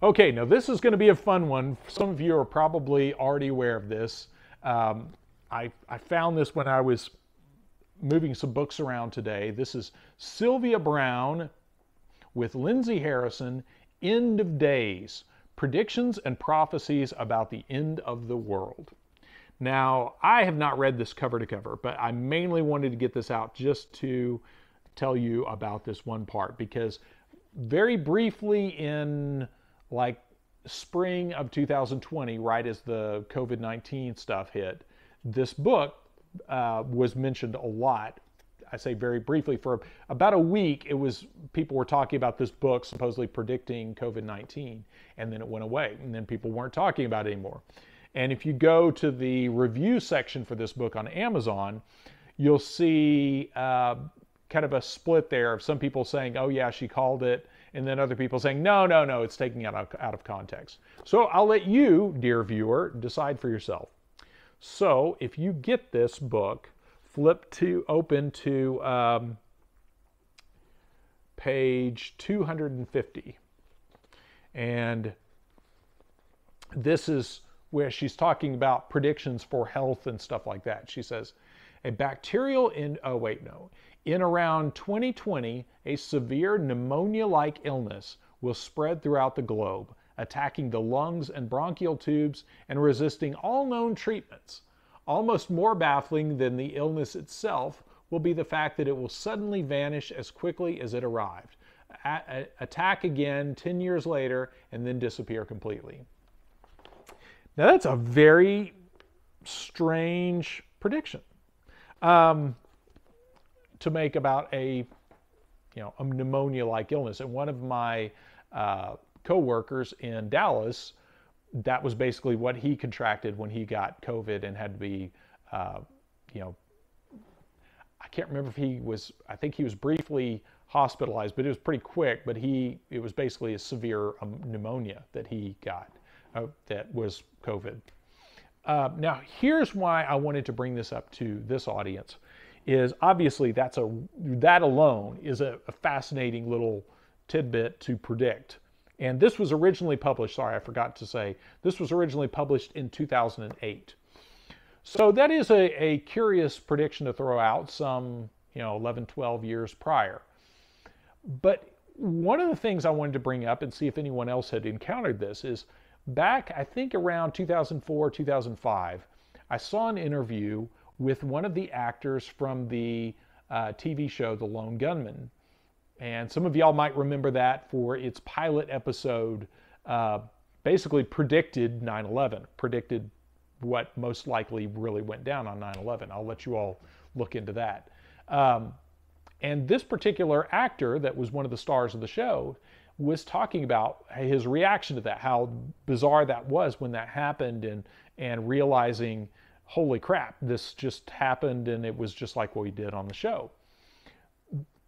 Okay, now this is going to be a fun one. Some of you are probably already aware of this. I found this when I was moving some books around today. This is Sylvia Browne with Lindsay Harrison, End of Days, Predictions and Prophecies about the End of the World. Now, I have not read this cover to cover, but I mainly wanted to get this out just to tell you about this one part, because very briefly in like spring of 2020, right as the COVID-19 stuff hit, this book was mentioned a lot. I say very briefly, for about a week, people were talking about this book supposedly predicting COVID-19, and then it went away, and then people weren't talking about it anymore. And if you go to the review section for this book on Amazon, you'll see kind of a split there of some people saying, oh yeah, she called it, and then other people saying, no, no, no, it's taking it out of context. So I'll let you, dear viewer, decide for yourself. So if you get this book, open to page 250. And this is where she's talking about predictions for health and stuff like that. She says, in around 2020, a severe pneumonia-like illness will spread throughout the globe, attacking the lungs and bronchial tubes and resisting all known treatments. Almost more baffling than the illness itself will be the fact that it will suddenly vanish as quickly as it arrived, attack again 10 years later, and then disappear completely. Now that's a very strange prediction to make about a pneumonia-like illness. And one of my co-workers in Dallas, that was basically what he contracted when he got COVID and had to be, I can't remember if I think he was briefly hospitalized, but it was pretty quick, but it was basically a severe pneumonia that he got, that was COVID. Now, here's why I wanted to bring this up to this audience, is obviously that alone is a fascinating little tidbit to predict. And this was originally published, sorry, I forgot to say, this was originally published in 2008. So that is a curious prediction to throw out some, 11, 12 years prior. But one of the things I wanted to bring up and see if anyone else had encountered this is back, I think around 2004, 2005, I saw an interview with one of the actors from the TV show, The Lone Gunman. And some of y'all might remember that for its pilot episode, basically predicted 9/11, predicted what most likely really went down on 9/11. I'll let you all look into that. And this particular actor that was one of the stars of the show was talking about his reaction to that, how bizarre that was when that happened, and realizing, holy crap, this just happened, and it was just like what we did on the show.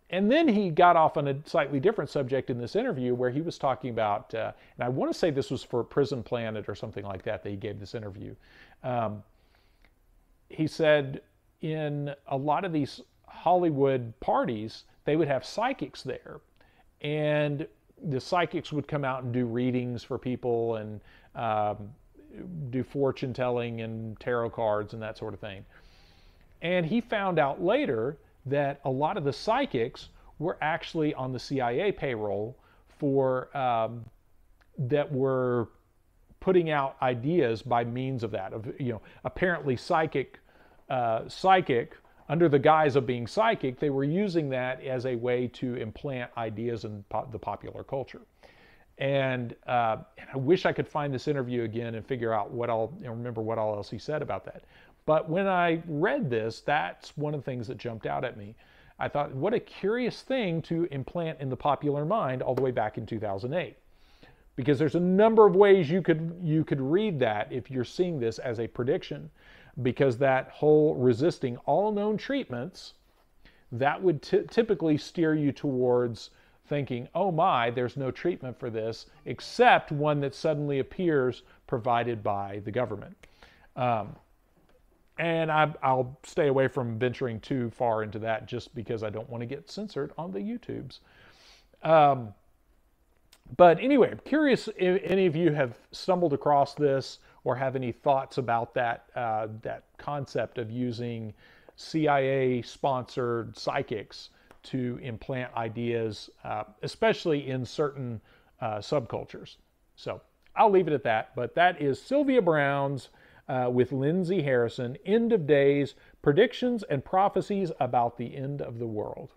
And then he got off on a slightly different subject in this interview where he was talking about, and I want to say this was for Prison Planet or something like that he gave this interview. He said in a lot of these Hollywood parties, they would have psychics there. And the psychics would come out and do readings for people and do fortune telling and tarot cards and that sort of thing. And he found out later that a lot of the psychics were actually on the CIA payroll for that were putting out ideas by means of that. Apparently psychic under the guise of being psychic, they were using that as a way to implant ideas in the popular culture. And I wish I could find this interview again and figure out remember what all else he said about that. But when I read this, that's one of the things that jumped out at me. I thought, what a curious thing to implant in the popular mind all the way back in 2008. Because there's a number of ways you could read that if you're seeing this as a prediction. Because that whole resisting all known treatments, that would typically steer you towards thinking, oh my, there's no treatment for this, except one that suddenly appears provided by the government. And I'll stay away from venturing too far into that just because I don't want to get censored on the YouTubes. But anyway, I'm curious if any of you have stumbled across this or have any thoughts about that concept of using CIA-sponsored psychics to implant ideas, especially in certain subcultures. So I'll leave it at that. But that is Sylvia Browne's with Lindsay Harrison, End of Days, Predictions and Prophecies about the End of the World.